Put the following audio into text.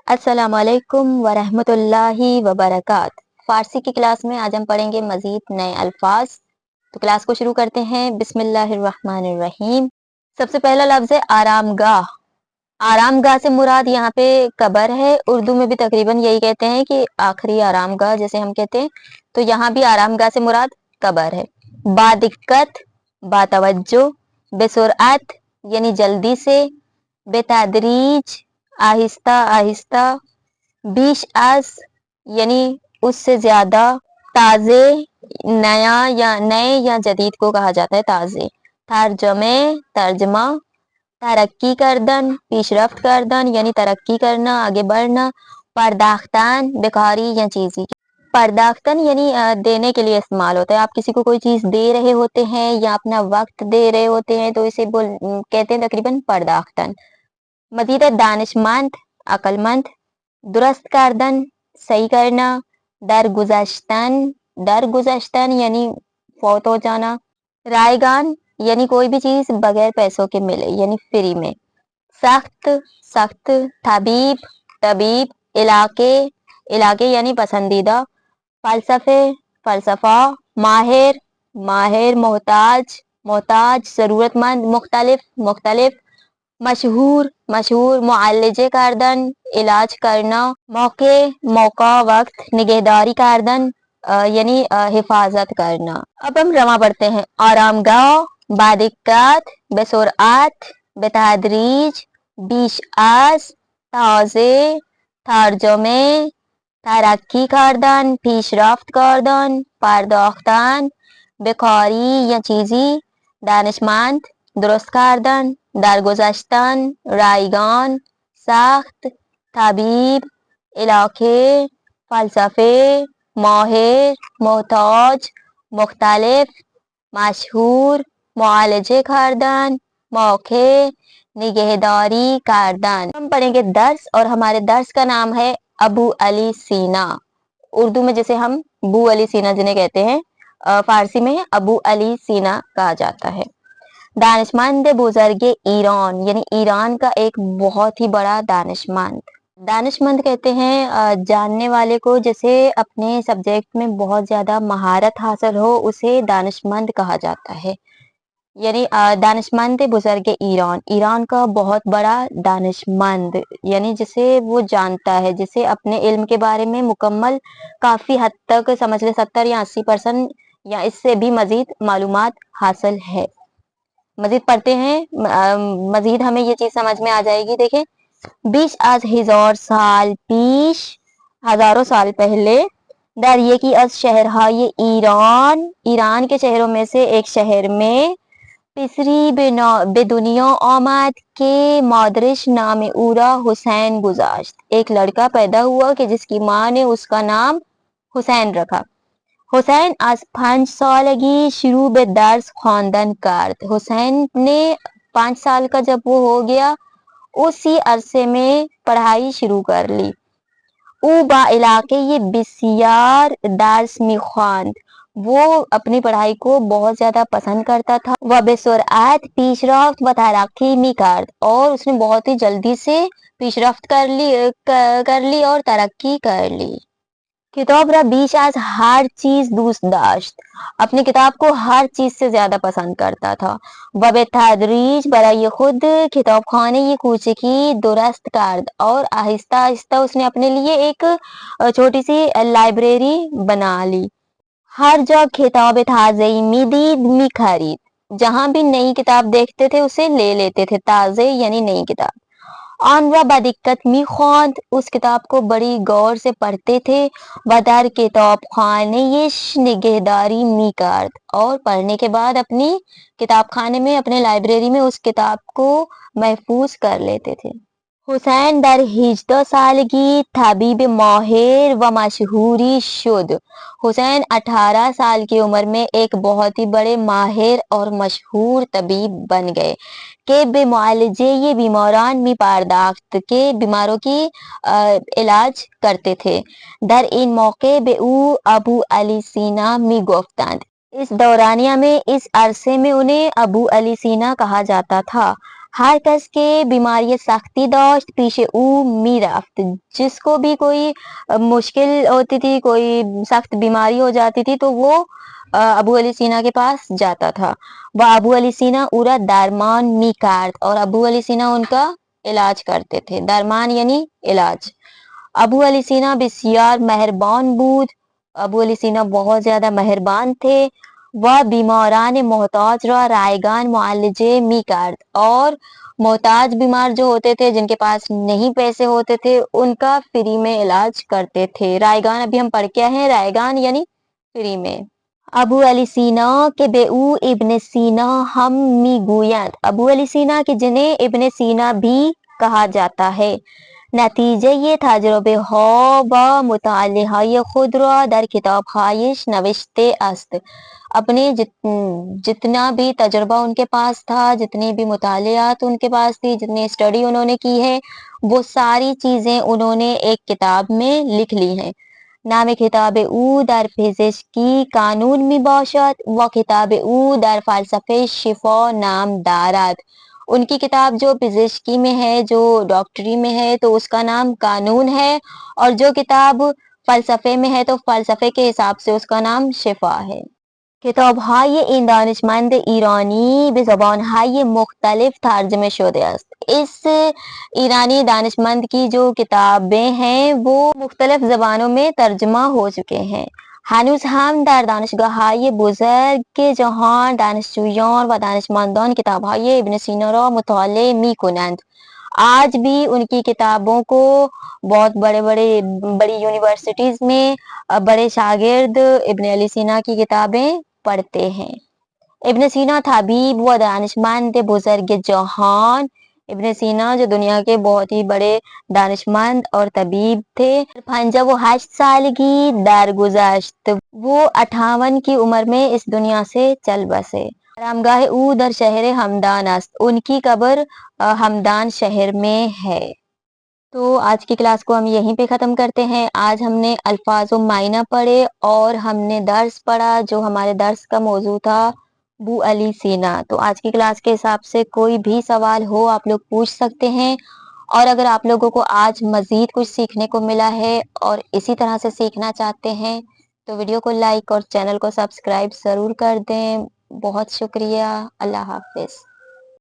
अस्सलाम वालेकुम वरहमतुल्लाहि वबरकात। फारसी की क्लास में आज हम पढ़ेंगे मजीद नए अल्फाज। तो क्लास को शुरू करते हैं। बिस्मिल्लाहिर्रहमानिर्रहीम। सबसे पहला लफ्ज है आरामगाह। आरामगाह से मुराद यहाँ पे कब्र है। उर्दू में भी तकरीबन यही कहते हैं कि आखिरी आरामगाह जैसे हम कहते हैं, तो यहाँ भी आरामगाह से मुराद कब्र है। बादिक्कत, बातवज्जो, बेसुरअत यानी जल्दी से, बेतदरीज आहिस्ता आहिस्ता, बीश अज यानी उससे ज्यादा, ताजे नया या नए या जदीद को कहा जाता है ताजे, तर्जमे तर्जमा, तरक्की करदन पेशरफ्त करदन यानी तरक्की करना आगे बढ़ना, पर्दाख्तान बेकारी या चीजी। पर्दाख्तन यानी देने के लिए इस्तेमाल होता है। आप किसी को कोई चीज दे रहे होते हैं या अपना वक्त दे रहे होते हैं तो इसे कहते हैं तकरीबन पर्दाख्तन। मजीद है दानिशमंद अक्लमंद, दुरुस्त करदन सही करना, दरगुज़श्तन यानी फौत हो जाना, रायगान यानी कोई भी चीज बगैर पैसों के मिले यानी फ्री में, सख्त सख्त, तबीब तबीब, इलाके इलाके यानी पसंदीदा, फलसफे फलसफा, माहिर माहिर, मोहताज मोहताज, जरूरतमंद, मुख्तलिफ मुख्तलिफ, मशहूर मशहूर, मुआलजे करदन इलाज करना, मौके मौका वक्त, निगहदारी करदन यानी हिफाजत करना। अब हम रमा पढ़ते हैं। आरामगाह, बादिक्कत, बेसुरअत, बेतदरीज, बीश अज, ताजे, तर्जमे, तरक्की करदन पेशरफ्त करदन, पर्दाख्तन बेकारी या चीजी, दानिशमंद दुरुस्त करदन, दरगुज़श्तन रायगान, सख्त, तबीब, इलाके, फलसफे, माहिर, मोहताज, मुख्तलिफ, मशहूर, मुआलजे करदन, मौके, निगहदारी करदन। हम पढ़ेंगे दर्स और हमारे दर्स का नाम है अबू अली सीना। उर्दू में जैसे हम बू अली सीना जिन्हें कहते हैं, फारसी में अबू अली सीना कहा जाता है। दानिशमंद बुजुर्गे ईरान यानी ईरान का एक बहुत ही बड़ा दानिशमंद। दानिशमंद कहते हैं जानने वाले को, जैसे अपने सब्जेक्ट में बहुत ज्यादा महारत हासिल हो उसे दानिशमंद कहा जाता है। यानी दानिशमंद बुजुर्गे ईरान, ईरान का बहुत बड़ा दानिशमंद यानी जिसे वो जानता है, जिसे अपने इल्म के बारे में मुकम्मल काफी हद तक समझ ले 70 या 80% या इससे भी मजीद मालूमात हासिल है। मजीद पढ़ते हैं। मजीद हमें ये चीज समझ में आ जाएगी। देखें, 20 आज हजार साल पीश, हजारों साल पहले, दर ये की अज शहर ये ईरान, ईरान के शहरों में से एक शहर में, पिसरी बेदुनिया आमद के मादरिश नाम उरा हुसैन गुजाश्त, एक लड़का पैदा हुआ कि जिसकी माँ ने उसका नाम हुसैन रखा। हुसैन आज 5 सालगी शुरू बे दर्स खानदन करद, हुसैन ने 5 साल का जब वो हो गया उसी अरसे में पढ़ाई शुरू कर ली। ऊ बा इलाके ये बिसियार दर्स में खान, वो अपनी पढ़ाई को बहुत ज्यादा पसंद करता था। वह बेसुरअत पेशरफ्त व तरक्की में करद, और उसने बहुत ही जल्दी से पेशरफ्त कर ली और तरक्की कर ली। किताब रा बीच आज हर चीज दूस्त दाश्त, अपनी किताब को हर चीज से ज्यादा पसंद करता था। वबे तदरीज बराए खुद किताब खाने ये कूचे की दुरुस्त करद, और आहिस्ता आहिस्ता उसने अपने लिए एक छोटी सी लाइब्रेरी बना ली। हर जगह किताब ताज़े मिदीद में खरीद, जहां भी नई किताब देखते थे उसे ले लेते थे। ताजे यानी नई किताब। अनवा बदिक्कत मी ख्वांद, उस किताब को बड़ी गौर से पढ़ते थे। बदर किताब खाने ये निगहदारी मी करद, और पढ़ने के बाद अपनी किताब खाने में, अपने लाइब्रेरी में उस किताब को महफूज कर लेते थे। हुसैन दर 18 सालगी तबीब माहिर व मशहूरी शुद, हुसैन 18 साल की उम्र में एक बहुत ही बड़े माहिर और मशहूर तबीब बन गए। के बेमुआलजे ये बीमारान में पारदाख्त, के बीमारों की इलाज करते थे। दर इन मौके बे ऊ अबू अली सीना में गुफ्तान, इस दौरानिया में, इस अरसे में उन्हें अबू अली सीना कहा जाता था। ہر کس کے بیماری سختی داشت پیش او می رفت. جس کو بھی کوئی مشکل ہوتی تھی, کوئی سخت بیماری ہو جاتی تھی تو وہ ابو علی سینا کے پاس جاتا تھا. وہ ابو علی سینا اورا درمان می کرد, اور ابو علی سینا ان کا علاج کرتے تھے. درمان یعنی علاج. ابو علی سینا بسیار مہربان بود. ابو علی سینا بہت زیادہ مہربان تھے. وہ بیماران محتاج را رائگان معالجے می کرد, اور محتاج بیمار جو ہوتے تھے, جن کے پاس نہیں پیسے ہوتے تھے, ان کا فری میں علاج کرتے تھے. رائگان ابھی ہم پڑھ کے آئے ہیں, رائگان یعنی فری میں. ابو علی سینا کے بے او ابن سینا ہم می گویند. ابو علی سینا کے جنہیں ابن سینا بھی کہا جاتا ہے. نتیجه یہ تجربه ها و مطالعه های خود را در کتاب هایش نوشته است. اپنے جتنا بھی تجربہ ان کے پاس تھا, جتنی بھی مطالعات ان کے پاس تھی, جتنی اسٹڈی انہوں نے کی ہے, وہ ساری چیزیں انہوں نے ایک کتاب میں لکھ لی ہیں. نام کتاب او در پزشکی قانون می باشد و کتاب او در فلسفه شفا نام دارد. ان کی کتاب جو پزشکی میں ہے, جو ڈاکٹری میں ہے, تو اس کا نام قانون ہے, اور جو کتاب فلسفے میں ہے تو فلسفے کے حساب سے اس کا نام شفا ہے. کتاب‌های این دانشمند ایرانی به زبان‌های مختلف ترجمه شده است. اس ایرانی دانشمند کی جو کتابیں ہیں وہ مختلف زبانوں میں ترجمہ ہو چکے ہیں. هنوز هم در دانشگاه‌های بزرگ جهان دانشجویان و دانشمندان کتاب‌های ابن سینا را مطالعه می‌کنند. آج بھی ان کی کتابوں کو بہت بڑی یونیورسٹیز میں بڑے شاگرد ابن علی سینا کی کتابیں پڑھتے ہیں. ابن سینا طبیب و دانشمند بزرگ جہان. ابن سینا جو دنیا کے بہت ہی بڑے دانشمند اور طبیب تھے. 58 سال کی درگذشت, وہ 58 کی عمر میں اس دنیا سے چل بسے. آرامگاہ او در شہر ہمدان است. ان کی قبر ہمدان شہر میں ہے. تو آج کی کلاس کو ہم یہیں پہ ختم کرتے ہیں. آج ہم نے الفاظ و معنی پڑھے, اور ہم نے درس پڑھا جو ہمارے درس کا موضوع تھا ابو علی سینا. تو آج کی کلاس کے حساب سے کوئی بھی سوال ہو آپ لوگ پوچھ سکتے ہیں. اور اگر آپ لوگوں کو آج مزید کچھ سیکھنے کو ملا ہے اور اسی طرح سے سیکھنا چاہتے ہیں تو ویڈیو کو لائک اور چینل کو سبسکرائب ضرور کر دیں. بہت شکریہ. اللہ حافظ.